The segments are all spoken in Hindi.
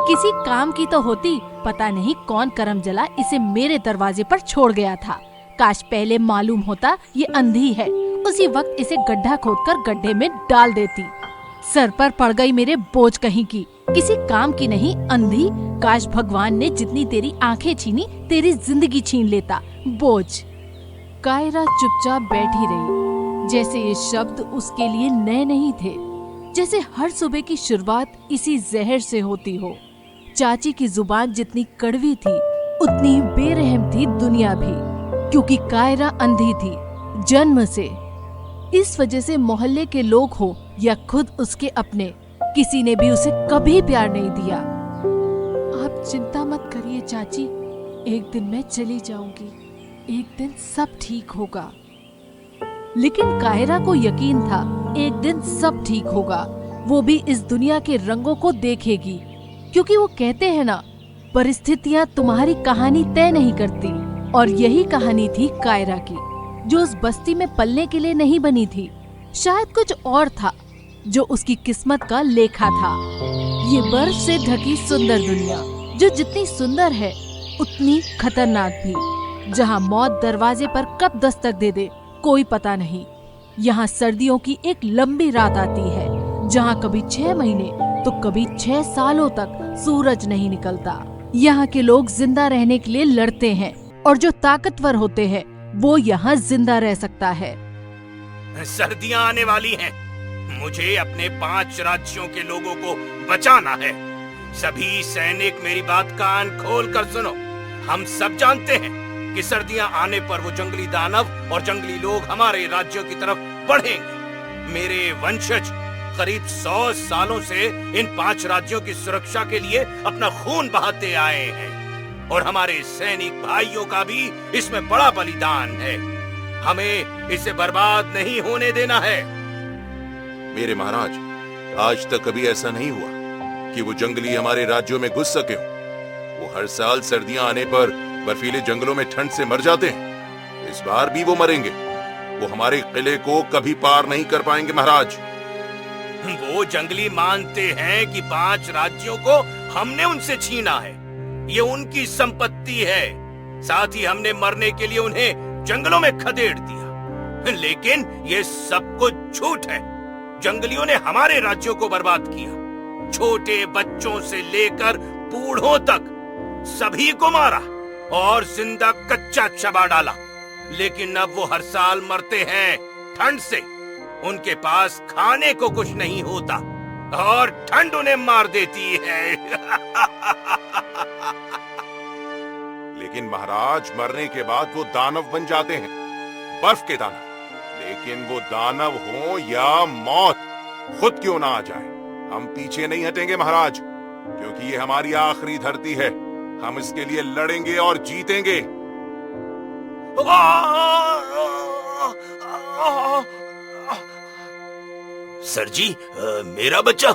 किसी काम की तो होती, पता नहीं कौन करम जला इसे मेरे दरवाजे पर छोड़ गया था। काश पहले मालूम होता ये अंधी है, उसी वक्त इसे गड्ढा खोदकर गड्ढे में डाल देती। सर पर पड़ गई मेरे बोझ कहीं की, किसी काम की नहीं अंधी। काश भगवान ने जितनी तेरी आंखें छीनी, तेरी जिंदगी छीन लेता। बोझ। कायरा चुपचाप बैठी रही, जैसे ये शब्द उसके लिए नए नहीं थे, जैसे हर सुबह की शुरुआत इसी जहर से होती हो। चाची की जुबान जितनी कड़वी थी, उतनी बेरहम थी दुनिया भी, क्योंकि कायरा अंधी थी जन्म से। इस वजह से मोहल्ले के लोग हो या खुद उसके अपने, किसी ने भी उसे कभी प्यार नहीं दिया। आप चिंता मत करिए चाची, एक दिन मैं चली जाऊंगी, एक दिन सब ठीक होगा। लेकिन कायरा को यकीन था एक दिन सब ठीक होगा, वो भी इस दुनिया के रंगों को देखेगी, क्योंकि वो कहते हैं ना, परिस्थितियां तुम्हारी कहानी तय नहीं करती। और यही कहानी थी कायरा की, जो उस बस्ती में पलने के लिए नहीं बनी थी। शायद कुछ और था जो उसकी किस्मत का लेखा था। ये बर्फ से ढकी सुंदर दुनिया, जो जितनी सुंदर है उतनी खतरनाक भी, जहाँ मौत दरवाजे पर कब दस्तक दे दे कोई पता नहीं। यहाँ सर्दियों की एक लंबी रात आती है, जहाँ कभी 6 महीने तो कभी 6 सालों तक सूरज नहीं निकलता। यहाँ के लोग जिंदा रहने के लिए लड़ते हैं, और जो ताकतवर होते हैं वो यहाँ जिंदा रह सकता है। सर्दियाँ आने वाली हैं, मुझे अपने 5 राज्यों के लोगों को बचाना है। सभी सैनिक मेरी बात कान खोल कर सुनो। हम सब जानते हैं कि सर्दियां आने पर वो जंगली दानव और जंगली लोग हमारे राज्यों की तरफ बढ़ेंगे। मेरे वंशज करीब 100 सालों से इन 5 राज्यों की सुरक्षा के लिए अपना खून बहाते आए हैं, और हमारे सैनिक भाइयों का भी इसमें बड़ा बलिदान है। हमें इसे बर्बाद नहीं होने देना है। मेरे महाराज, आज तक कभी ऐसा नहीं हुआ कि वो जंगली हमारे राज्यों में घुस सके हो। वो हर साल सर्दियां आने पर बर्फीले जंगलों में ठंड से मर जाते हैं। इस बार भी वो मरेंगे। वो हमारे किले को कभी पार नहीं कर पाएंगे महाराज। वो जंगली मानते हैं कि 5 राज्यों को हमने उनसे छीना है, ये उनकी संपत्ति है। साथ ही हमने मरने के लिए उन्हें जंगलों में खदेड़ दिया। लेकिन ये सब कुछ झूठ है। जंगलियों ने हमारे राज्यों को बर्बाद किया, छोटे बच्चों से लेकर बूढ़ों तक सभी को मारा और जिंदा कच्चा चबा डाला। लेकिन अब वो हर साल मरते हैं ठंड से। उनके पास खाने को कुछ नहीं होता और ठंड उन्हें मार देती है। लेकिन महाराज, मरने के बाद वो दानव बन जाते हैं, बर्फ के दानव। लेकिन वो दानव हो या मौत, खुद क्यों ना आ जाए, हम पीछे नहीं हटेंगे महाराज, क्योंकि ये हमारी आखिरी धरती है। हम इसके लिए लड़ेंगे और जीतेंगे। सर जी, मेरा बच्चा।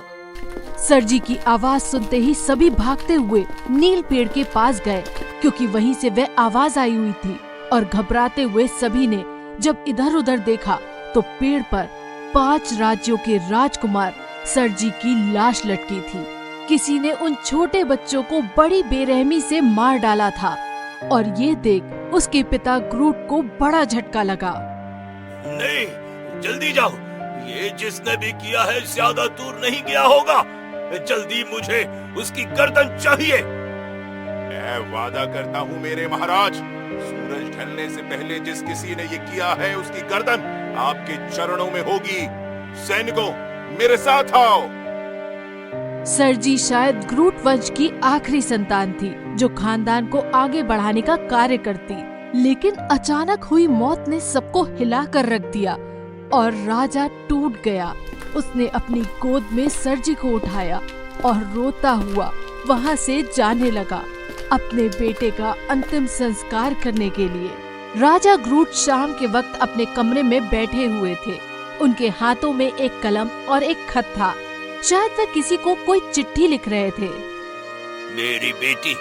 सर जी की आवाज सुनते ही सभी भागते हुए नील पेड़ के पास गए, क्योंकि वहीं से वह आवाज आई हुई थी। और घबराते हुए सभी ने जब इधर उधर देखा तो पेड़ पर 5 राज्यों के राजकुमार सर जी की लाश लटकी थी। किसी ने उन छोटे बच्चों को बड़ी बेरहमी से मार डाला था, और ये देख उसके पिता ग्रूट को बड़ा झटका लगा। नहीं, जल्दी जाओ, ये जिसने भी किया है ज्यादा दूर नहीं गया होगा। जल्दी मुझे उसकी गर्दन चाहिए। मैं वादा करता हूँ मेरे महाराज, सूरज ढलने से पहले जिस किसी ने ये किया है उसकी गर्दन आपके चरणों में होगी। सैनिकों, मेरे साथ आओ। सर जी शायद ग्रूट वंश की आखिरी संतान थी, जो खानदान को आगे बढ़ाने का कार्य करती। लेकिन अचानक हुई मौत ने सबको हिला कर रख दिया, और राजा टूट गया। उसने अपनी गोद में सर जी को उठाया और रोता हुआ वहाँ से जाने लगा, अपने बेटे का अंतिम संस्कार करने के लिए। राजा ग्रूट शाम के वक्त अपने कमरे में बैठे हुए थे। उनके हाथों में एक कलम और एक खत था। शायद वह किसी को कोई चिट्ठी लिख रहे थे। मेरी बेटी,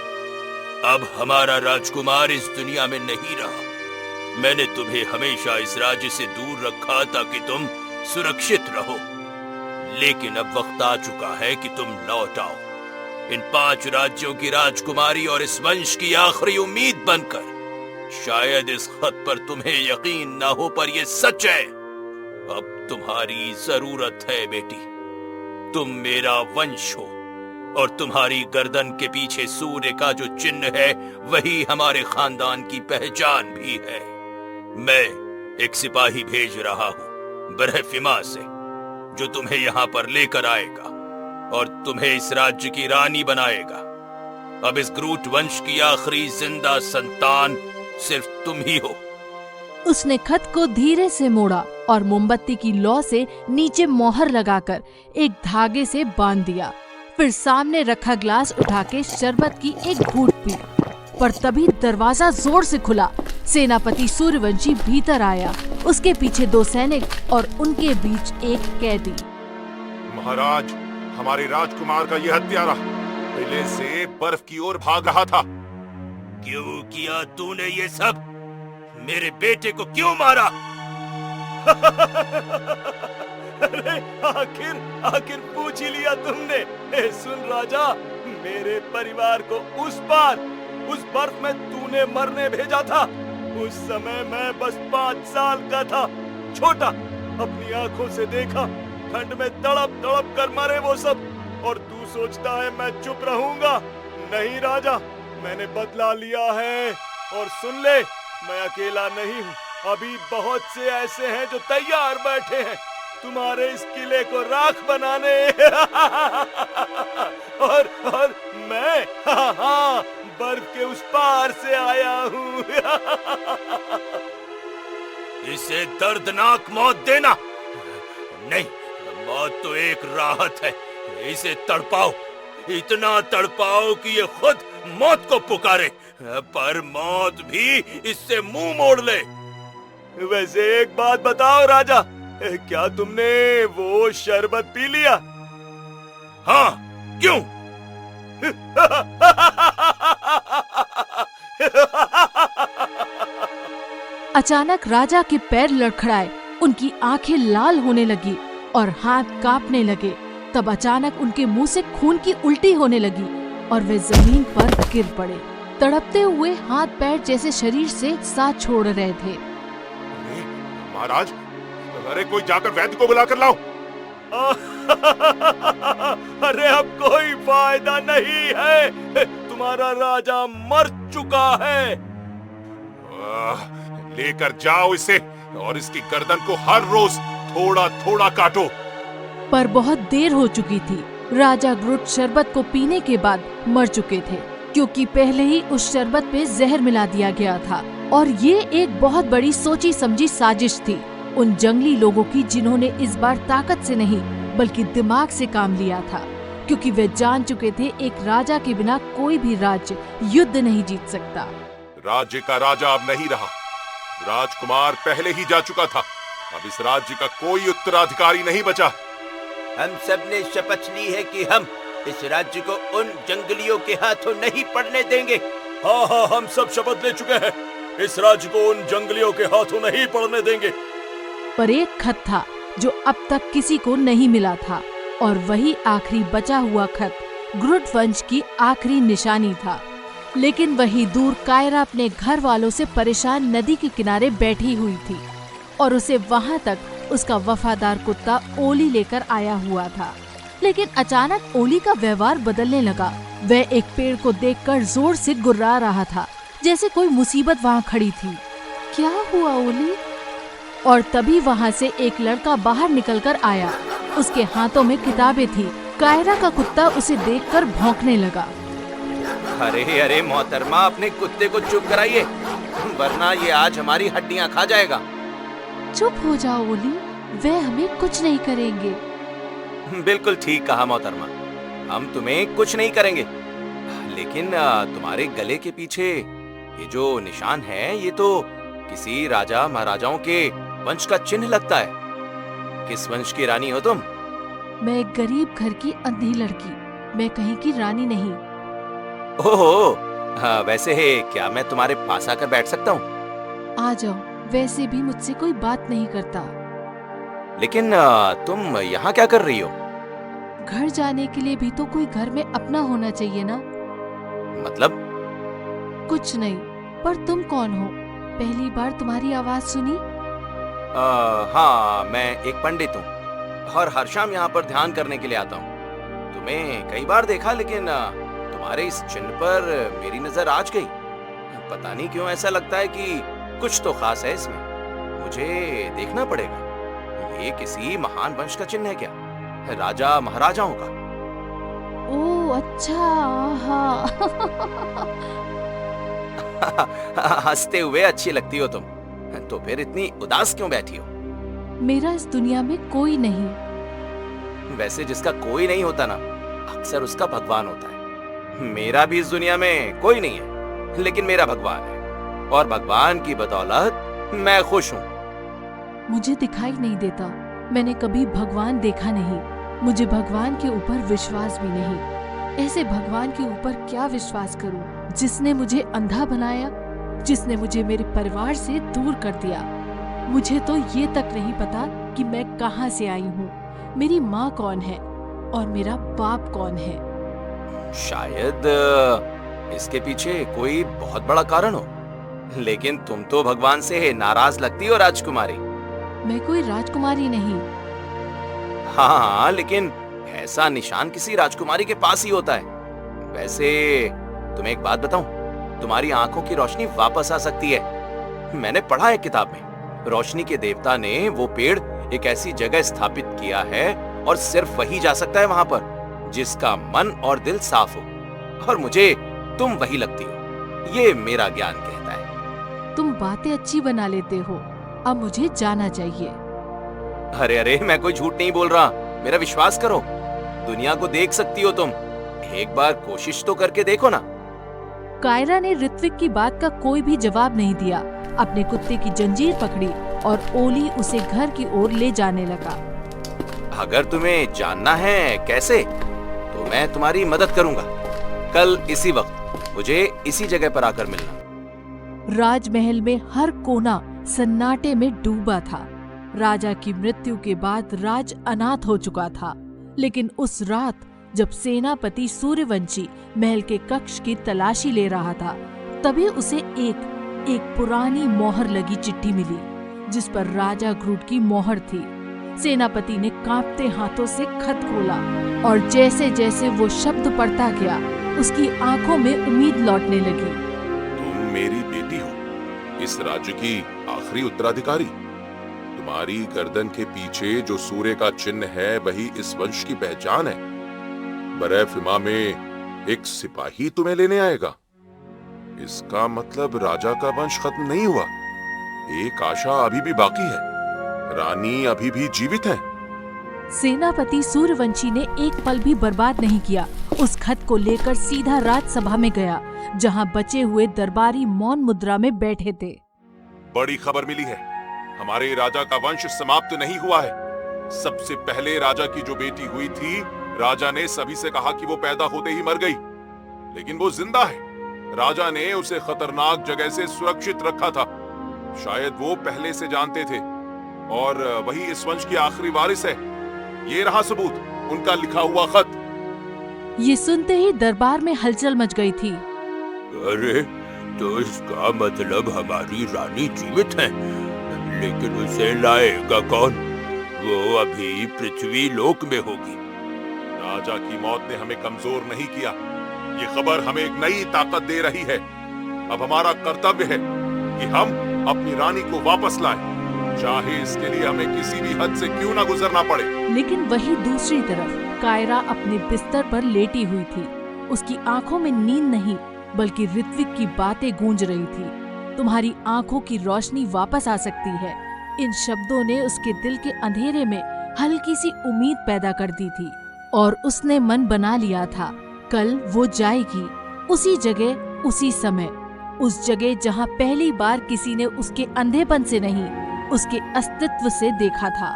अब हमारा राजकुमार इस दुनिया में नहीं रहा। मैंने तुम्हें हमेशा इस राज्य से दूर रखा ताकि तुम सुरक्षित रहो, लेकिन अब वक्त आ चुका है कि तुम लौट आओ। इन 5 राज्यों की राजकुमारी और इस वंश की आखिरी उम्मीद बनकर। शायद इस खत पर तुम्हें यकीन ना हो, पर यह सच है। अब तुम्हारी जरूरत है बेटी। तुम मेरा वंश हो और तुम्हारी गर्दन के पीछे सूर्य का जो चिन्ह है वही हमारे खानदान की पहचान भी है। मैं एक सिपाही भेज रहा हूं बरहफिमा से, जो तुम्हें यहाँ पर लेकर आएगा और तुम्हें इस राज्य की रानी बनाएगा। अब इस ग्रूट वंश की आखिरी जिंदा संतान सिर्फ तुम ही हो। उसने खत को धीरे से मोड़ा और मोमबत्ती की लौ से नीचे मोहर लगाकर एक धागे से बांध दिया। फिर सामने रखा ग्लास उठा के शरबत की एक घूंट पी। पर तभी दरवाजा जोर से खुला। सेनापति सूर्यवंशी भीतर आया। उसके पीछे 2 सैनिक और उनके बीच एक कैदी। महाराज, हमारे राजकुमार का यह हत्यारा किले से बर्फ की ओर भाग रहा था। क्यों किया तूने ये सब? मेरे बेटे को क्यों मारा? अरे आखिर पूछ ही लिया तुमने। सुन राजा, मेरे परिवार को उस बर्फ में तूने मरने भेजा था। उस समय मैं बस 5 साल का था, छोटा। अपनी आंखों से देखा, ठंड में तड़प कर मरे वो सब, और तू सोचता है मैं चुप रहूंगा? नहीं राजा, मैंने बदला लिया है। और सुन ले, मैं अकेला नहीं हूँ। अभी बहुत से ऐसे हैं जो तैयार बैठे हैं तुम्हारे इस किले को राख बनाने। और मैं बर्फ के उस पार से आया हूँ। इसे दर्दनाक मौत देना नहीं, मौत तो एक राहत है। इसे तड़पाओ, इतना तड़पाओ कि ये खुद मौत को पुकारे, पर मौत भी इससे मुंह मोड़ ले। वैसे एक बात बताओ राजा, क्या तुमने वो शरबत पी लिया? हाँ, क्यों? अचानक राजा के पैर लड़खड़ाए, उनकी आंखें लाल होने लगी और हाथ कांपने लगे। तब अचानक उनके मुंह से खून की उल्टी होने लगी और वे जमीन पर गिर पड़े। तड़पते हुए हाथ पैर जैसे शरीर से साथ छोड़ रहे थे। महाराज, अरे कोई जाकर वैद्य को बुलाकर लाओ। अरे अब कोई फायदा नहीं है, तुम्हारा राजा मर चुका है। लेकर जाओ इसे और इसकी गर्दन को हर रोज थोड़ा थोड़ा काटो। पर बहुत देर हो चुकी थी। राजा ग्रुट शरबत को पीने के बाद मर चुके थे, क्योंकि पहले ही उस शरबत पे जहर मिला दिया गया था। और ये एक बहुत बड़ी सोची समझी साजिश थी उन जंगली लोगों की, जिन्होंने इस बार ताकत से नहीं बल्कि दिमाग से काम लिया था, क्योंकि वे जान चुके थे एक राजा के बिना कोई भी राज्य युद्ध नहीं जीत सकता। राज्य का राजा अब नहीं रहा। राजकुमार पहले ही जा चुका था। अब इस राज्य का कोई उत्तराधिकारी नहीं बचा। हम सब ने शपथ ली है कि हम इस राज्य को उन जंगलियों के हाथों नहीं पड़ने देंगे। हाँ, हम सब शपथ ले चुके हैं। इस राज्य को उन जंगलियों के हाथों नहीं पड़ने देंगे। पर एक खत था जो अब तक किसी को नहीं मिला था, और वही आखिरी बचा हुआ खत ग्रुट वंश की आखिरी निशानी था। लेकिन वही दूर कायरा अपने घर वालों से परेशान नदी के किनारे बैठी हुई थी, और उसे वहां तक उसका वफादार कुत्ता ओली लेकर आया हुआ था। लेकिन अचानक ओली का व्यवहार बदलने लगा। वह एक पेड़ को देखकर जोर से गुर्रा रहा था, जैसे कोई मुसीबत वहाँ खड़ी थी। क्या हुआ ओली? और तभी वहाँ से एक लड़का बाहर निकलकर आया। उसके हाथों में किताबें थी। कायरा का कुत्ता उसे देखकर भौंकने लगा। अरे मोहतरमा, अपने कुत्ते को चुप कराइए, वरना ये आज हमारी हड्डियां खा जाएगा। चुप हो जाओ ओली, वे हमें कुछ नहीं करेंगे। बिल्कुल ठीक कहा मोहतरमा, हम तुम्हें कुछ नहीं करेंगे। लेकिन तुम्हारे गले के पीछे ये जो निशान है, ये तो किसी राजा महाराजाओं के वंश का चिन्ह लगता है। किस वंश की रानी हो तुम? मैं एक गरीब घर की अंधी लड़की, मैं कहीं की रानी नहीं। ओहो, वैसे है क्या मैं तुम्हारे पास आकर बैठ सकता हूँ? आ जाओ, वैसे भी मुझसे कोई बात नहीं करता। लेकिन तुम यहाँ क्या कर रही हो? घर जाने के लिए भी तो कोई घर में अपना होना चाहिए ना। मतलब? कुछ नहीं, पर तुम कौन हो? पहली बार तुम्हारी आवाज सुनी। हाँ, मैं एक पंडित हूँ और हर शाम यहाँ पर ध्यान करने के लिए आता हूँ। तुम्हें कई बार देखा, लेकिन तुम्हारे इस चिन्ह पर मेरी नजर आज गई। पता नहीं क्यों ऐसा लगता है कि कुछ तो खास है इसमें। मुझे देखना पड़ेगा। ये किसी महान वंश का चिन्ह है क्या? राजा महाराजाओं का? ओह अच्छा, हाँ। हंसते हुए अच्छी लगती हो तुम। तो फिर इतनी उदास क्यों बैठी हो? मेरा इस दुनिया में कोई नहीं। वैसे जिसका कोई नहीं होता ना, अक्सर उसका भगवान होता है। मेरा भी इस दुनिया में कोई नहीं है, लेकिन मेरा भगवान है, और भगवान की बदौलत मैं खुश हूँ। मुझे दिखाई नहीं देता। मैंने कभी भगवान देखा नहीं। मुझे भगवान के ऊपर विश्वास भी नहीं। ऐसे भगवान के ऊपर क्या विश्वास करूं, जिसने मुझे अंधा बनाया, जिसने मुझे मेरे परिवार से दूर कर दिया। मुझे तो ये तक नहीं पता कि मैं कहां से आई हूँ, मेरी माँ कौन है और मेरा बाप कौन है। शायद इसके पीछे कोई बहुत बड़ा कारण हो, लेकिन तुम तो भगवान से नाराज लगती हो राजकुमारी। मैं कोई राजकुमारी नहीं। हाँ, लेकिन ऐसा निशान किसी राजकुमारी के पास ही होता है। वैसे तुम्हें एक बात बताऊं, तुम्हारी आंखों की रोशनी वापस आ सकती है। मैंने पढ़ा है किताब में, रोशनी के देवता ने वो पेड़ एक ऐसी जगह स्थापित किया है और सिर्फ वही जा सकता है वहां पर जिसका मन और दिल साफ हो, और मुझे तुम वही लगती हो। ये मेरा ज्ञान कहता है। तुम बातें अच्छी बना लेते हो। अब मुझे जाना चाहिए। अरे अरे, मैं कोई झूठ नहीं बोल रहा, मेरा विश्वास करो। दुनिया को देख सकती हो तुम, एक बार कोशिश तो करके देखो ना। कायरा ने ऋत्विक की बात का कोई भी जवाब नहीं दिया। अपने कुत्ते की जंजीर पकड़ी और ओली उसे घर की ओर ले जाने लगा। अगर तुम्हें जानना है कैसे, तो मैं तुम्हारी मदद करूंगा। कल इसी वक्त मुझे इसी जगह पर आकर मिलना। राजमहल में हर कोना सन्नाटे में डूबा था। राजा की मृत्यु के बाद राज अनाथ हो चुका था, लेकिन उस रात जब सेनापति सूर्यवंशी महल के कक्ष की तलाशी ले रहा था, तभी उसे एक पुरानी मोहर लगी चिट्ठी मिली, जिस पर राजा ग्रूड की मोहर थी। सेनापति ने कांपते हाथों से खत खोला, और जैसे जैसे वो शब्द पढ़ता गया, उसकी आंखों में उम्मीद लौटने लगी। तुम मेरी बेटी हो, इस राज्य की आखिरी उत्तराधिकारी। तुम्हारी गर्दन के पीछे जो सूर्य का चिन्ह है, वही इस वंश की पहचान है। बरे-फिमा में एक सिपाही तुम्हें लेने आएगा। इसका मतलब राजा का वंश खत्म नहीं हुआ। एक आशा अभी भी बाकी है, रानी अभी भी जीवित है। सेनापति सूर्यवंशी ने एक पल भी बर्बाद नहीं किया। उस खत को लेकर सीधा राजसभा में गया, जहां बचे हुए दरबारी मौन मुद्रा में बैठे थे। बड़ी खबर मिली है, हमारे राजा का वंश समाप्त नहीं हुआ है। सबसे पहले राजा की जो बेटी हुई थी, राजा ने सभी से कहा कि वो पैदा होते ही मर गई, लेकिन वो जिंदा है। राजा ने उसे खतरनाक जगह से सुरक्षित रखा था। शायद वो पहले से जानते थे, और वही इस वंश की आखिरी वारिस है। ये रहा सबूत, उनका लिखा हुआ खत। ये सुनते ही दरबार में हलचल मच गई थी। अरे, तो इसका मतलब हमारी रानी जीवित है, लेकिन उसे लाएगा कौन? वो अभी पृथ्वी लोक में होगी। राजा की मौत ने हमें कमजोर नहीं किया, ये खबर हमें एक नई ताकत दे रही है। अब हमारा कर्तव्य है कि हम अपनी रानी को वापस लाएं, चाहे इसके लिए हमें किसी भी हद से क्यों ना गुजरना पड़े। लेकिन वही दूसरी तरफ कायरा अपने बिस्तर पर लेटी हुई थी। उसकी आंखों में नींद नहीं, बल्कि ऋत्विक की बातें गूंज रही थी। तुम्हारी आंखों की रोशनी वापस आ सकती है। इन शब्दों ने उसके दिल के अंधेरे में हल्की सी उम्मीद पैदा कर दी थी, और उसने मन बना लिया था, कल वो जाएगी उसी जगह, उसी समय, उस जगह जहां पहली बार किसी ने उसके अंधेपन से नहीं, उसके अस्तित्व से देखा था।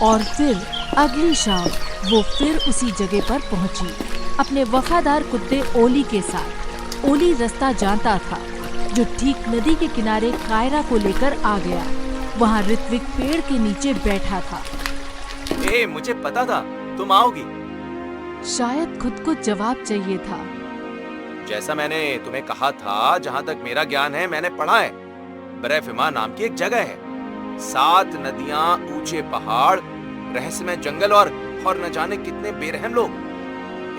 और फिर अगली शाम वो फिर उसी जगह पर पहुंची, अपने वफादार कुत्ते ओली के साथ। ओली रास्ता जानता था, जो ठीक नदी के किनारे कायरा को लेकर आ गया। वहाँ ऋत्विक पेड़ के नीचे बैठा था। मुझे पता था तुम आओगी। शायद खुद को जवाब चाहिए था। जैसा मैंने तुम्हें कहा था, जहां तक मेरा ज्ञान है मैंने पढ़ा है, बरेफिमा नाम की एक जगह है। 7 नदियां, ऊंचे पहाड़, रहस्यमय जंगल और न जाने कितने बेरहम लोग।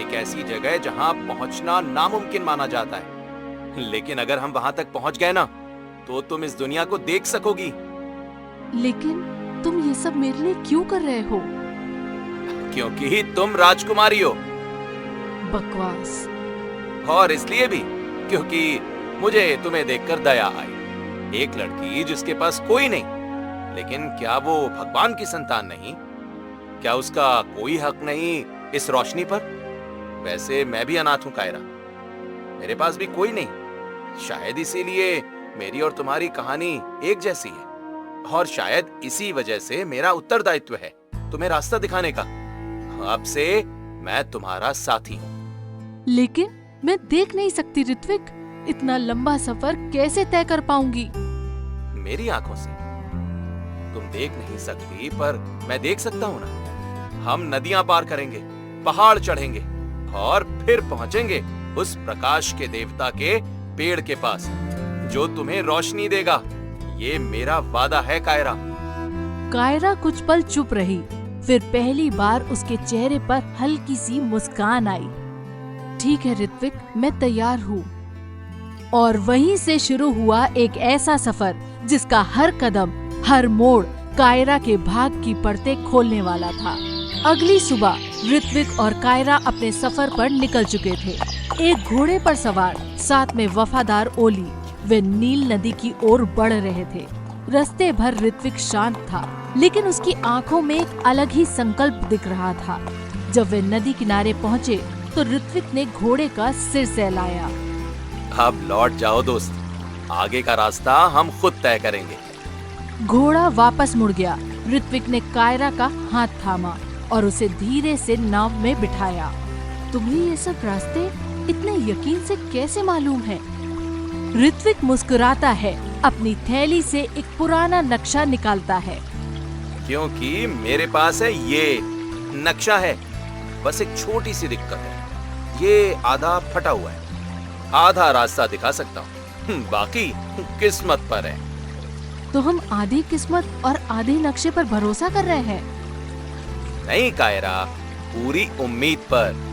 एक ऐसी जगह जहां पहुंचना नामुमकिन माना जाता है, लेकिन अगर हम वहां तक पहुंच गए ना, तो तुम इस दुनिया को देख सकोगी। लेकिन तुम ये सब मेरे लिए क्यों कर रहे हो? क्योंकि तुम राजकुमारी हो। बकवास। और इसलिए भी क्योंकि मुझे तुम्हें देखकर दया आई। एक लड़की जिसके पास कोई नहीं, लेकिन क्या वो भगवान की संतान नहीं? क्या उसका कोई हक नहीं इस रोशनी पर? वैसे मैं भी अनाथ हूं कायरा, मेरे पास भी कोई नहीं। शायद इसीलिए मेरी और तुम्हारी कहानी एक जैसी है, और शायद इसी वजह से मेरा उत्तरदायित्व है तुम्हें रास्ता दिखाने का। अब से मैं तुम्हारा साथी हूं। लेकिन मैं देख नहीं सकती ऋत्विक, इतना लंबा सफर कैसे तय कर पाऊंगी? मेरी आंखों से तुम देख नहीं सकती, पर मैं देख सकता हूं ना। हम नदियां पार करेंगे, पहाड़ चढ़ेंगे और फिर पहुंचेंगे उस प्रकाश के देवता के पेड़ के पास, जो तुम्हें रोशनी देगा। ये मेरा वादा है कायरा। कायरा कुछ पल चुप रही, फिर पहली बार उसके चेहरे पर हल्की सी मुस्कान आई। ठीक है ऋत्विक, मैं तैयार हूँ। और वहीं से शुरू हुआ एक ऐसा सफर जिसका हर कदम, हर मोड़ कायरा के भाग की परतें खोलने वाला था। अगली सुबह ऋत्विक और कायरा अपने सफर पर निकल चुके थे। एक घोड़े पर सवार, साथ में वफादार ओली, वे नील नदी की ओर बढ़ रहे थे। रास्ते भर ऋत्विक शांत था, लेकिन उसकी आंखों में एक अलग ही संकल्प दिख रहा था। जब वे नदी किनारे पहुँचे तो ऋत्विक ने घोड़े का सिर सहलाया। अब लौट जाओ दोस्त, आगे का रास्ता हम खुद तय करेंगे। घोड़ा वापस मुड़ गया। ऋत्विक ने कायरा का हाथ थामा और उसे धीरे से नाव में बिठाया। तुम्हें ये सब रास्ते इतने यकीन से कैसे मालूम है? ऋत्विक मुस्कुराता है, अपनी थैली से एक पुराना नक्शा निकालता है। क्योंकि मेरे पास है ये नक्शा है। बस एक छोटी सी दिक्कत है, ये आधा फटा हुआ है। आधा रास्ता दिखा सकता हूँ, बाकी किस्मत पर है। तो हम आधी किस्मत और आधे नक्शे पर भरोसा कर रहे हैं? नहीं कायरा, पूरी उम्मीद पर।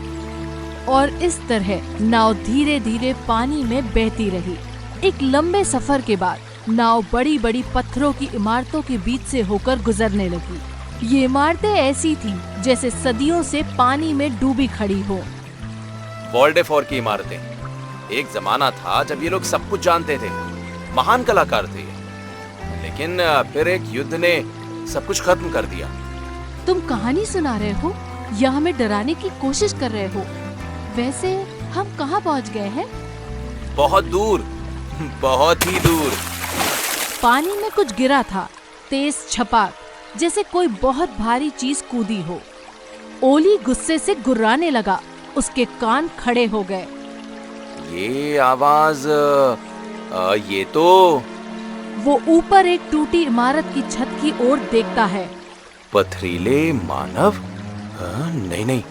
और इस तरह नाव धीरे धीरे पानी में बहती रही। एक लंबे सफर के बाद नाव बड़ी बड़ी पत्थरों की इमारतों के बीच से होकर गुजरने लगी। ये इमारतें ऐसी थीं जैसे सदियों से पानी में डूबी खड़ी हो। वॉल्डेफोर की इमारतें। एक जमाना था जब ये लोग सब कुछ जानते थे, महान कलाकार थे, लेकिन फिर एक युद्ध ने सब कुछ खत्म कर दिया। तुम कहानी सुना रहे हो या हमें डराने की कोशिश कर रहे हो? वैसे हम कहाँ पहुँच गए हैं? बहुत दूर, बहुत ही दूर। पानी में कुछ गिरा था, तेज छपाक, जैसे कोई बहुत भारी चीज कूदी हो। ओली गुस्से से गुर्राने लगा, उसके कान खड़े हो गए। ये आवाज, ये तो। वो ऊपर एक टूटी इमारत की छत की ओर देखता है। पथरीले मानव? नहीं नहीं।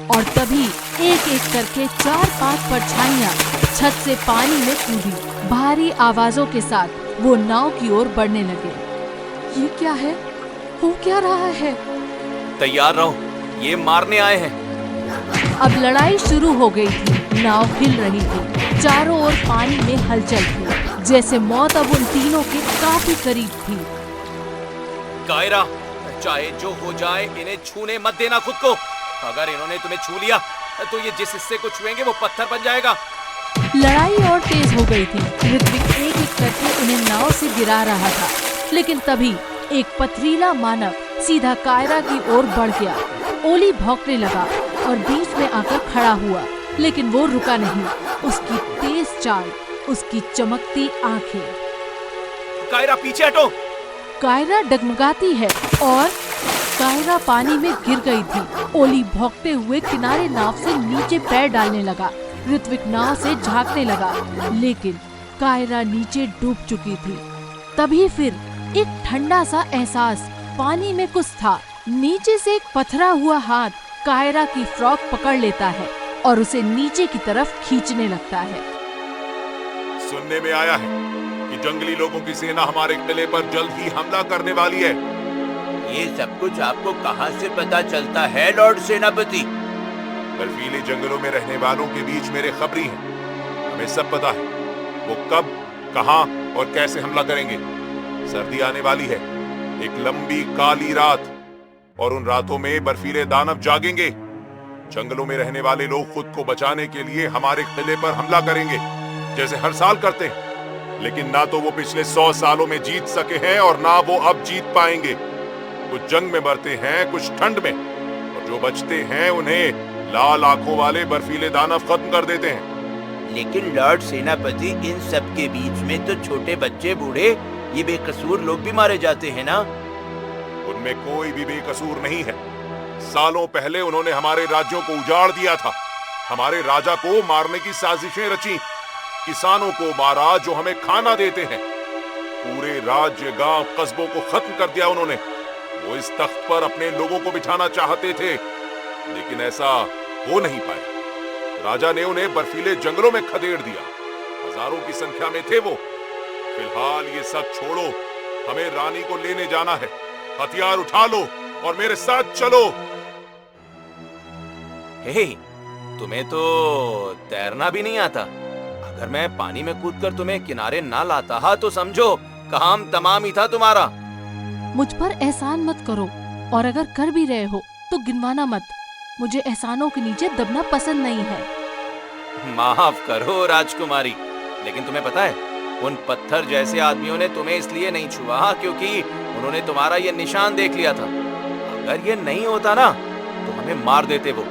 और तभी एक एक करके 4-5 परछाइयां छत से पानी में कूदी। भारी आवाजों के साथ वो नाव की ओर बढ़ने लगे। ये क्या है? हो क्या रहा है? तैयार रहो, ये मारने आए हैं। अब लड़ाई शुरू हो गई थी। नाव हिल रही थी, चारों ओर पानी में हलचल थी, जैसे मौत अब उन तीनों के काफी करीब थी। कायरा, चाहे जो हो जाए, इन्हें छूने मत देना खुद को। अगर इन्होंने तुम्हें छू लिया तो ये जिस हिस्से को छुएंगे वो पत्थर बन जाएगा। लड़ाई और तेज हो गई थी। ऋत्विक एक एक करके उन्हें नाव से गिरा रहा था, लेकिन तभी एक पथरीला मानव सीधा कायरा की ओर बढ़ गया। ओली भौंकने लगा और बीच में आकर खड़ा हुआ, लेकिन वो रुका नहीं। उसकी तेज चाल, उसकी चमकती आंखें। कायरा पीछे हटो। कायरा डगमगाती है और कायरा पानी में गिर गई थी। ओली भौंकते हुए किनारे नाव से नीचे पैर डालने लगा। ऋत्विक नाव से झांकने लगा, लेकिन कायरा नीचे डूब चुकी थी। तभी फिर एक ठंडा सा एहसास, पानी में कुछ था। नीचे से एक पथरा हुआ हाथ कायरा की फ्रॉक पकड़ लेता है और उसे नीचे की तरफ खींचने लगता है। सुनने में आया है कि जंगली लोगों की सेना हमारे किले पर जल्द ही हमला करने वाली है। ये सब कुछ आपको कहाँ से पता चलता है लॉर्ड सेनापति? बर्फीले जंगलों में रहने वालों के बीच मेरे खबरी हैं। हमें सब पता है वो कब, कहां और कैसे हमला करेंगे। सर्दी आने वाली है, एक लंबी काली रात, और उन रातों में बर्फीले दानव जागेंगे। जंगलों में रहने वाले लोग खुद को बचाने के लिए हमारे किले पर हमला करेंगे, जैसे हर साल करते हैं। लेकिन ना तो वो पिछले 100 सालों में जीत सके हैं और ना वो अब जीत पाएंगे। कुछ जंग में मरते हैं, कुछ ठंड में, और जो बचते हैं उन्हें लाल आंखों वाले बर्फीले दानव खत्म कर देते हैं। लेकिन लॉर्ड सेनापति, इन सब के बीच में तो छोटे बच्चे, बूढ़े, ये बेकसूर लोग भी मारे जाते हैं ना? उनमें कोई भी बेकसूर नहीं है। सालों पहले उन्होंने हमारे राज्यों को उजाड़ दिया था, हमारे राजा को मारने की साजिशें रची, किसानों को मारा जो हमें खाना देते हैं, पूरे राज्य, गांव, कस्बों को खत्म कर दिया उन्होंने। वो इस तख्त पर अपने लोगों को बिठाना चाहते थे, लेकिन ऐसा हो नहीं पाया। राजा ने उन्हें बर्फीले जंगलों में खदेड़ दिया। हजारों की संख्या में थे वो। फिलहाल ये सब छोड़ो, हमें रानी को लेने जाना है। हथियार उठा लो और मेरे साथ चलो। हे, तुम्हें तो तैरना भी नहीं आता। अगर मैं पानी में कूदकर तुम्हें किनारे ना लाता तो समझो काम तमाम ही था तुम्हारा। मुझ पर एहसान मत करो, और अगर कर भी रहे हो तो गिनवाना मत। मुझे एहसानों के नीचे दबना पसंद नहीं है। माफ करो राजकुमारी, लेकिन तुम्हें पता है, उन पत्थर जैसे आदमियों ने तुम्हें इसलिए नहीं छुआ क्योंकि उन्होंने तुम्हारा ये निशान देख लिया था। अगर ये नहीं होता ना तो हमें मार देते वो।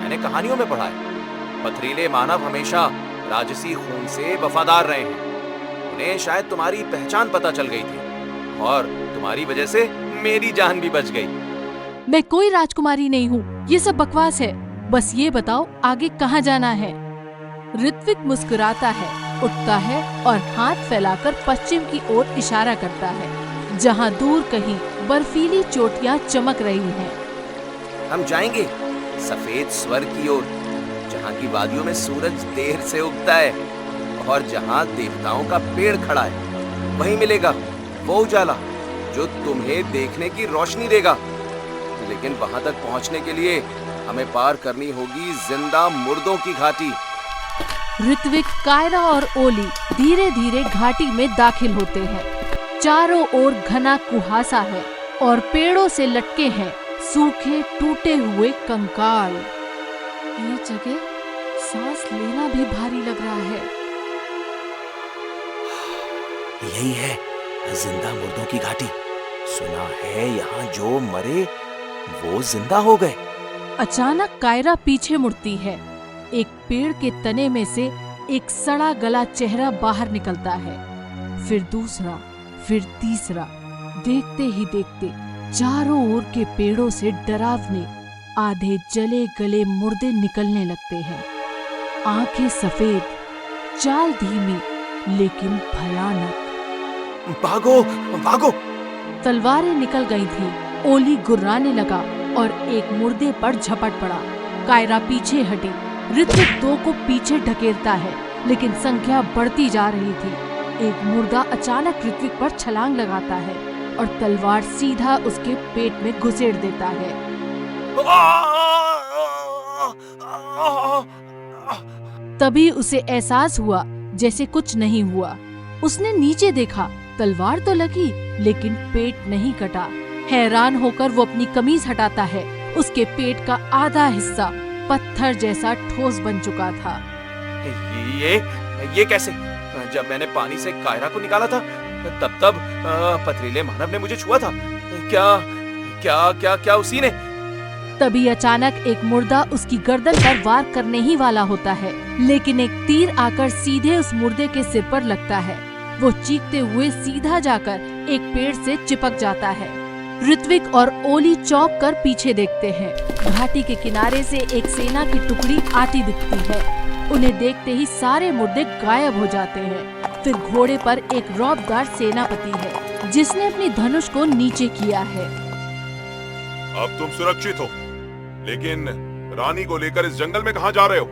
मैंने कहानियों में पढ़ा है, पथरीले मानव हमेशा राजसी खून से वफादार रहे हैं। उन्हें शायद तुम्हारी पहचान पता चल गई थी और तुम्हारी वजह से मेरी जान भी बच गई। मैं कोई राजकुमारी नहीं हूँ, ये सब बकवास है। बस ये बताओ आगे कहाँ जाना है? ऋत्विक मुस्कुराता है, उठता है और हाथ फैलाकर पश्चिम की ओर इशारा करता है, जहाँ दूर कहीं बर्फीली चोटियाँ चमक रही हैं। हम जाएंगे सफेद स्वर्ग की ओर, जहाँ की वादियों में सूरज देर से उगता है और जहाँ देवताओं का पेड़ खड़ा है। वहीं मिलेगा वो उजाला जो तुम्हें देखने की रोशनी देगा। लेकिन वहां तक पहुंचने के लिए हमें पार करनी होगी जिंदा मुर्दों की घाटी। ऋत्विक, कायरा और ओली धीरे धीरे घाटी में दाखिल होते हैं। चारों ओर घना कुहासा है और पेड़ों से लटके हैं सूखे टूटे हुए कंकाल। ये जगह सांस लेना भी भारी लग रहा है। यही है जिंदा मुर्दों की घाटी। सुना है यहाँ जो मरे वो जिंदा हो गए। अचानक कायरा पीछे मुड़ती है। एक पेड़ के तने में से एक सड़ा गला चेहरा बाहर निकलता है, फिर दूसरा, फिर तीसरा। देखते ही देखते चारों ओर के पेड़ों से डरावने आधे जले गले मुर्दे निकलने लगते हैं। आंखें सफेद, चाल धीमी लेकिन भयानक। भागो भागो! तलवारें निकल गई थी। ओली गुर्राने लगा और एक मुर्दे पर झपट पड़ा। कायरा पीछे हटी। ऋत्विक दो को पीछे ढकेलता है, लेकिन संख्या बढ़ती जा रही थी। एक मुर्दा अचानक ऋत्विक पर छलांग लगाता है और तलवार सीधा उसके पेट में घुसेड़ देता है। तभी उसे एहसास हुआ जैसे कुछ नहीं हुआ। उसने नीचे देखा, तलवार तो लगी लेकिन पेट नहीं कटा। हैरान होकर वो अपनी कमीज हटाता है। उसके पेट का आधा हिस्सा पत्थर जैसा ठोस बन चुका था। ये कैसे? जब मैंने पानी से कायरा को निकाला था तब पथरीले मानव ने मुझे छुआ था। क्या क्या क्या क्या उसी ने? तभी अचानक एक मुर्दा उसकी गर्दन पर वार करने ही वाला होता है, लेकिन एक तीर आकर सीधे उस मुर्दे के सिर पर लगता है। वो चीखते हुए सीधा जाकर एक पेड़ से चिपक जाता है। ऋत्विक और ओली चौंक कर पीछे देखते हैं। घाटी के किनारे से एक सेना की टुकड़ी आती दिखती है। उन्हें देखते ही सारे मुर्दे गायब हो जाते हैं। फिर घोड़े पर एक रौबदार सेनापति है, जिसने अपनी धनुष को नीचे किया है। अब तुम सुरक्षित हो। लेकिन रानी को लेकर इस जंगल में कहाँ जा रहे हो?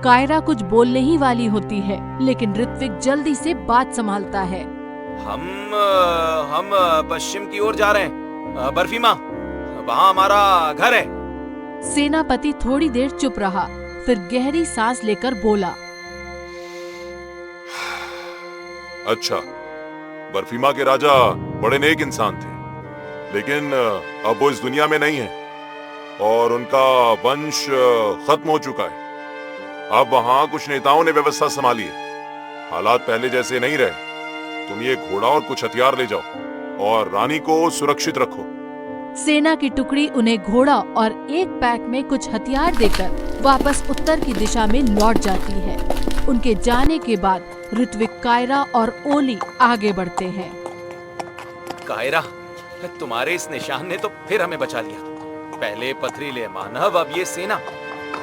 कायरा कुछ बोलने ही वाली होती है, लेकिन ऋत्विक जल्दी से बात संभालता है। हम पश्चिम की ओर जा रहे हैं, बर्फी माँ, वहाँ हमारा घर है। सेनापति थोड़ी देर चुप रहा, फिर गहरी सांस लेकर बोला, अच्छा, बर्फी माँ के राजा बड़े नेक इंसान थे, लेकिन अब वो इस दुनिया में नहीं है और उनका वंश खत्म हो चुका है। अब वहां कुछ नेताओं ने व्यवस्था संभाली है। हालात पहले जैसे नहीं रहे। तुम ये घोड़ा और कुछ हथियार ले जाओ और रानी को सुरक्षित रखो। सेना की टुकड़ी उन्हें घोड़ा और एक पैक में कुछ हथियार देकर वापस उत्तर की दिशा में लौट जाती है। उनके जाने के बाद ऋत्विक, कायरा और ओली आगे बढ़ते हैं। कायरा, तुम्हारे इस निशान ने तो फिर हमें बचा लिया। पहले पथरीले मानव, अब ये सेना।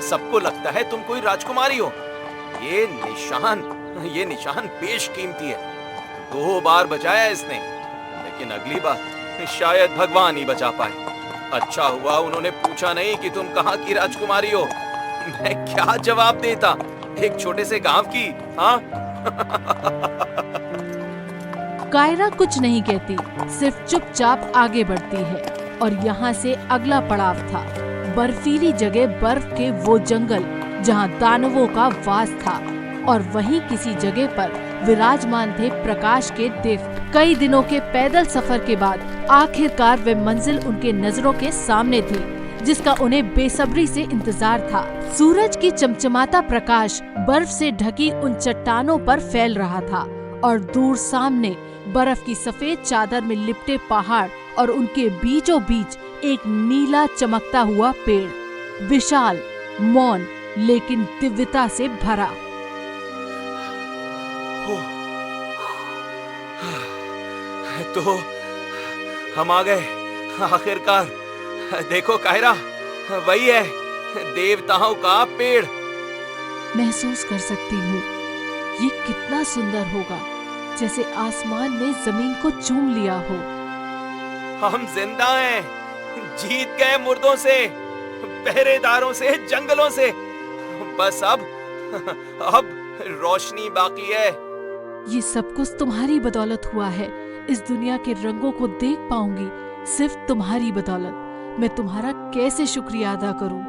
सबको लगता है तुम कोई राजकुमारी हो। ये निशान बेशकीमती है। 2 बार बचाया इसने, लेकिन अगली बार शायद भगवान ही बचा पाए। अच्छा हुआ उन्होंने पूछा नहीं कि तुम कहाँ की राजकुमारी हो। मैं क्या जवाब देता एक छोटे से गांव की। हाँ कायरा कुछ नहीं कहती, सिर्फ चुपचाप आगे बढ़ती है। और यहाँ से अगला पड़ाव था बर्फीली जगह, बर्फ के वो जंगल जहाँ दानवों का वास था। और वहीं किसी जगह पर विराजमान थे प्रकाश के देव। कई दिनों के पैदल सफर के बाद आखिरकार वे मंजिल उनके नजरों के सामने थी, जिसका उन्हें बेसब्री से इंतजार था। सूरज की चमचमाता प्रकाश बर्फ से ढकी उन चट्टानों पर फैल रहा था और दूर सामने बर्फ की सफेद चादर में लिपटे पहाड़ और उनके बीचों बीच एक नीला चमकता हुआ पेड़, विशाल, मौन लेकिन दिव्यता से भरा। तो हम आ गए आखिरकार। देखो कायरा, वही है देवताओं का पेड़। महसूस कर सकती हूँ ये कितना सुंदर होगा, जैसे आसमान ने जमीन को चूम लिया हो। हम जिंदा हैं, जीत गए मुर्दों से, पहरेदारों से, जंगलों से। बस अब रोशनी बाकी है। ये सब कुछ तुम्हारी बदौलत हुआ है। इस दुनिया के रंगों को देख पाऊंगी सिर्फ तुम्हारी बदौलत। मैं तुम्हारा कैसे शुक्रिया अदा करूं?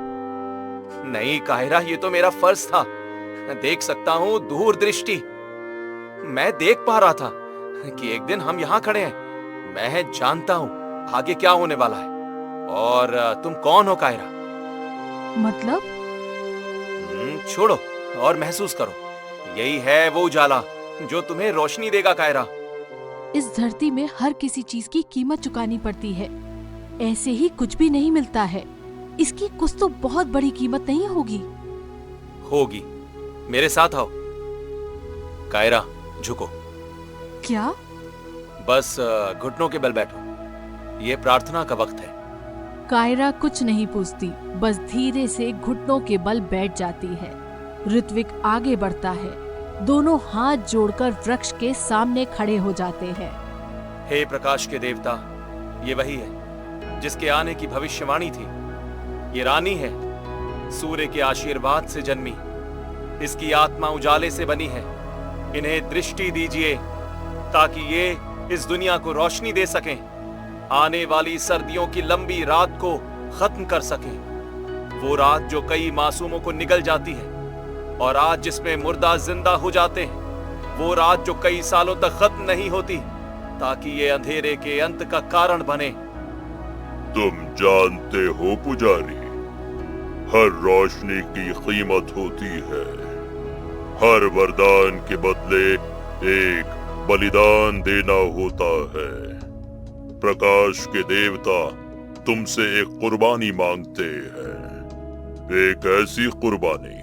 नहीं कायरा, ये तो मेरा फर्ज था। देख सकता हूँ दूरदृष्टि। मैं देख पा रहा था कि एक दिन हम यहाँ खड़े हैं। मैं जानता हूँ आगे क्या होने वाला है। और तुम कौन हो कायरा? मतलब? छोड़ो और महसूस करो। यही है वो उजाला जो तुम्हें रोशनी देगा कायरा। इस धरती में हर किसी चीज की कीमत चुकानी पड़ती है। ऐसे ही कुछ भी नहीं मिलता है। इसकी कुछ तो बहुत बड़ी कीमत नहीं होगी? होगी। मेरे साथ आओ। कायरा, झुको। क्या? बस घुटनों के बल बैठो। ये प्रार्थना का वक्त है। कायरा कुछ नहीं पूछती, बस धीरे से घुटनों के बल बैठ जाती है। ऋत्विक आगे बढ़ता है। दोनों हाथ जोड़कर वृक्ष के सामने खड़े हो जाते हैं। हे प्रकाश के देवता, ये वही है जिसके आने की भविष्यवाणी थी। ये रानी है, सूर्य के आशीर्वाद से जन्मी। इसकी आत्मा उजाले से बनी है। इन्हें दृष्टि दीजिए ताकि ये इस दुनिया को रोशनी दे सकें, आने वाली सर्दियों की लंबी रात को खत्म कर सकें। वो रात जो कई मासूमों को निगल जाती है और आज जिसमें मुर्दा जिंदा हो जाते हैं। वो रात जो कई सालों तक खत्म नहीं होती, ताकि ये अंधेरे के अंत का कारण बने। तुम जानते हो पुजारी, हर रोशनी की कीमत होती है। हर वरदान के बदले एक बलिदान देना होता है। प्रकाश के देवता तुमसे एक कुर्बानी मांगते हैं। एक ऐसी कुर्बानी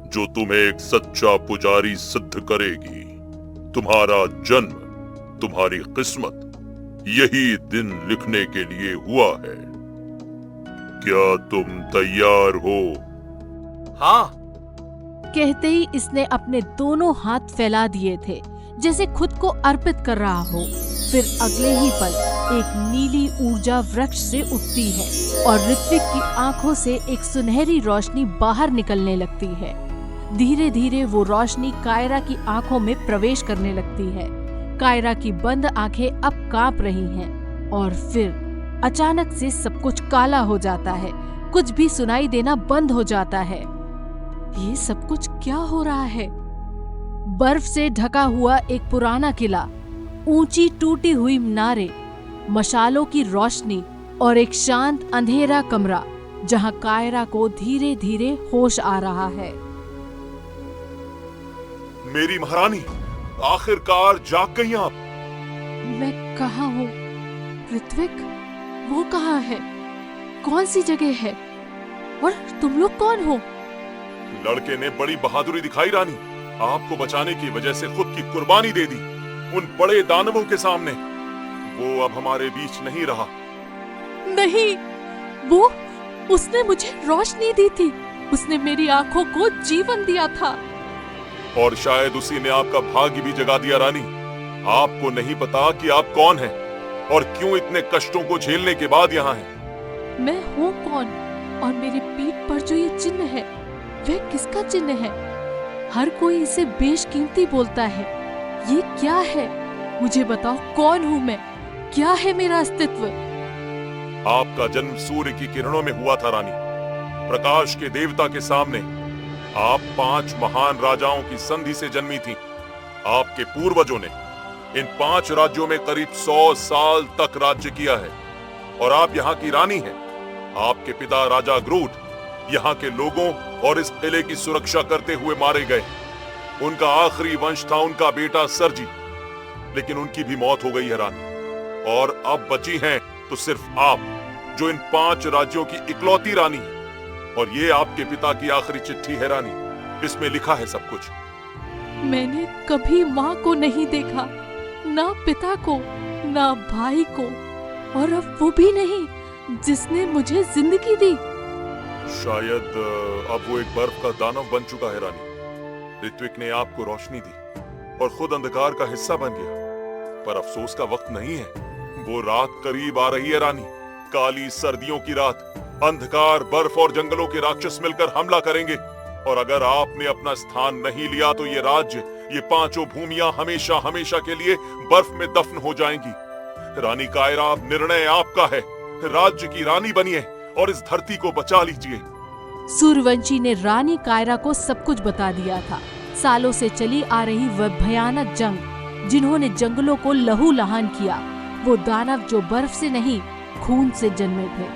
जो तुम्हें एक सच्चा पुजारी सिद्ध करेगी। तुम्हारा जन्म, तुम्हारी किस्मत यही दिन लिखने के लिए हुआ है। क्या तुम तैयार हो? हाँ। कहते ही इसने अपने दोनों हाथ फैला दिए थे, जैसे खुद को अर्पित कर रहा हो। फिर अगले ही पल एक नीली ऊर्जा वृक्ष से उठती है और ऋत्विक की आंखों से एक सुनहरी रोशनी बाहर निकलने लगती है। धीरे धीरे वो रोशनी कायरा की आंखों में प्रवेश करने लगती है। कायरा की बंद आंखें अब कांप रही हैं और फिर अचानक से सब कुछ काला हो जाता है। कुछ भी सुनाई देना बंद हो जाता है। ये सब कुछ क्या हो रहा है? बर्फ से ढका हुआ एक पुराना किला, ऊंची टूटी हुई मीनारें, मशालों की रोशनी और एक शांत अंधेरा कमरा जहां कायरा को धीरे धीरे होश आ रहा है। मेरी महारानी, आखिरकार जाग गई आप। मैं कहाँ हूँ? ऋत्विक, वो कहाँ है? कौन सी जगह है? और तुम लोग कौन हो? लड़के ने बड़ी बहादुरी दिखाई रानी, आपको बचाने की वजह से खुद की कुर्बानी दे दी उन बड़े दानवों के सामने। वो अब हमारे बीच नहीं रहा। नहीं, उसने मुझे रोशनी दी थी। उसने मेरी आंखों को जीवन दिया था। और शायद उसी ने आपका भाग्य भी जगा दिया रानी। आपको नहीं पता कि आप कौन हैं और क्यों इतने कष्टों को झेलने के बाद यहाँ हैं। मैं हूँ कौन? और मेरे पीठ पर जो ये चिन्ह है, वह किसका चिन्ह है? हर कोई इसे बेशकीमती बोलता है। ये क्या है? मुझे बताओ, कौन हूँ मैं? क्या है मेरा अस्तित्व? आपका जन्म सूर्य की किरणों में हुआ था रानी। प्रकाश के देवता के सामने आप 5 महान राजाओं की संधि से जन्मी थी। आपके पूर्वजों ने इन 5 राज्यों में करीब 100 साल तक राज्य किया है और आप यहाँ की रानी हैं। आपके पिता राजा ग्रूट यहाँ के लोगों और इस किले की सुरक्षा करते हुए मारे गए। उनका आखिरी वंश था उनका बेटा सरजी, लेकिन उनकी भी मौत हो गई है रानी। और अब बची हैं तो सिर्फ आप, जो इन 5 राज्यों की इकलौती रानी है। और ये आपके पिता की आखिरी चिट्ठी है रानी, इसमें लिखा है सब कुछ। मैंने कभी माँ को नहीं देखा, ना पिता को, ना भाई को, और अब वो भी नहीं जिसने मुझे जिंदगी दी। शायद अब वो एक बर्फ का दानव बन चुका है रानी। ऋत्विक ने आपको रोशनी दी और खुद अंधकार का हिस्सा बन गया। पर अफसोस का वक्त नहीं है। वो रात करीब आ रही है रानी, काली सर्दियों की रात। अंधकार, बर्फ और जंगलों के राक्षस मिलकर हमला करेंगे और अगर आपने अपना स्थान नहीं लिया तो ये राज्य, ये 5 भूमियां हमेशा हमेशा के लिए बर्फ में दफन हो जाएंगी। रानी कायरा, अब निर्णय आपका है। राज्य की रानी बनिए और इस धरती को बचा लीजिए। सूर्यवंशी ने रानी कायरा को सब कुछ बता दिया था। सालों से चली आ रही वह भयानक जंग, जिन्होंने जंगलों को लहूलुहान किया, वो दानव जो बर्फ से नहीं खून से जन्मे थे,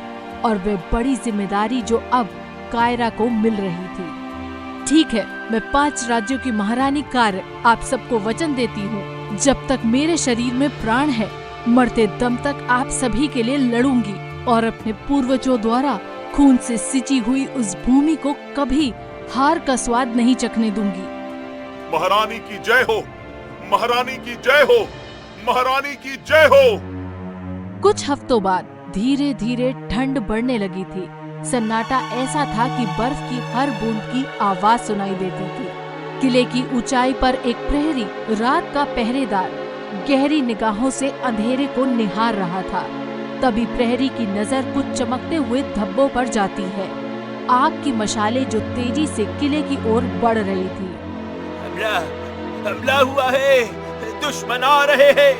और वह बड़ी जिम्मेदारी जो अब कायरा को मिल रही थी। ठीक है, मैं 5 राज्यों की महारानी कायरा आप सबको वचन देती हूँ, जब तक मेरे शरीर में प्राण है, मरते दम तक आप सभी के लिए लड़ूंगी और अपने पूर्वजों द्वारा खून से सिंची हुई उस भूमि को कभी हार का स्वाद नहीं चखने दूंगी। महारानी की जय हो, महारानी की जय हो, महारानी की जय हो। कुछ हफ्तों बाद धीरे धीरे ठंड बढ़ने लगी थी। सन्नाटा ऐसा था कि बर्फ की हर बूंद की आवाज सुनाई देती थी। किले की ऊंचाई पर एक प्रहरी, रात का पहरेदार, गहरी निगाहों से अंधेरे को निहार रहा था। तभी प्रहरी की नजर कुछ चमकते हुए धब्बों पर जाती है। आग की मशालें जो तेजी से किले की ओर बढ़ रही थी। हमला हुआ है, दुश्मन आ रहे हैं,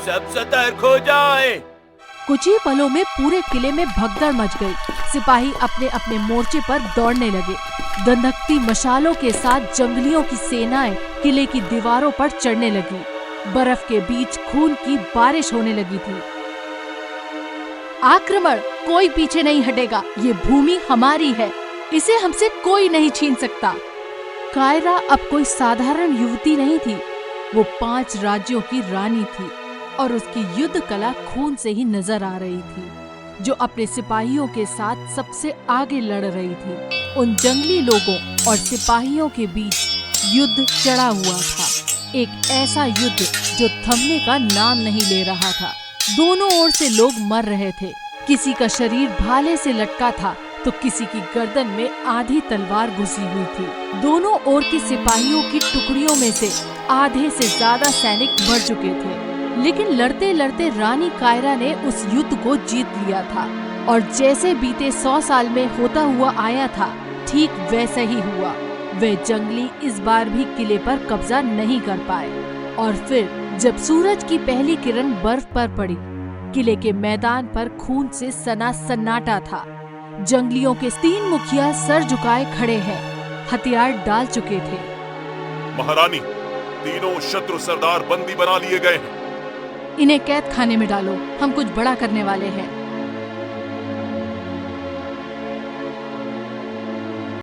सब सतर्क हो जाएं। कुछ ही पलों में पूरे किले में भगदड़ मच गई। सिपाही अपने अपने मोर्चे पर दौड़ने लगे। दंधकती मशालों के साथ जंगलियों की सेनाएं किले की दीवारों पर चढ़ने लगी। बर्फ के बीच खून की बारिश होने लगी थी। आक्रमण, कोई पीछे नहीं हटेगा। ये भूमि हमारी है, इसे हमसे कोई नहीं छीन सकता। कायरा अब कोई साधारण युवती नहीं थी, वो 5 राज्यों की रानी थी और उसकी युद्ध कला खून से ही नजर आ रही थी, जो अपने सिपाहियों के साथ सबसे आगे लड़ रही थी। उन जंगली लोगों और सिपाहियों के बीच युद्ध चढ़ा हुआ था, एक ऐसा युद्ध जो थमने का नाम नहीं ले रहा था। दोनों ओर से लोग मर रहे थे। किसी का शरीर भाले से लटका था तो किसी की गर्दन में आधी तलवार घुसी हुई थी। दोनों ओर के सिपाहियों की टुकड़ियों में से आधे से ज्यादा सैनिक मर चुके थे। लेकिन लड़ते लड़ते रानी कायरा ने उस युद्ध को जीत लिया था और जैसे बीते 100 साल में होता हुआ आया था, ठीक वैसा ही हुआ। वे जंगली इस बार भी किले पर कब्जा नहीं कर पाए और फिर जब सूरज की पहली किरण बर्फ पर पड़ी, किले के मैदान पर खून से सना सन्नाटा था। जंगलियों के 3 मुखिया सर झुकाए खड़े हैं, हथियार डाल चुके थे। महारानी, तीनों शत्रु सरदार बंदी बना लिए गए हैं। इन्हें कैद खाने में डालो, हम कुछ बड़ा करने वाले हैं।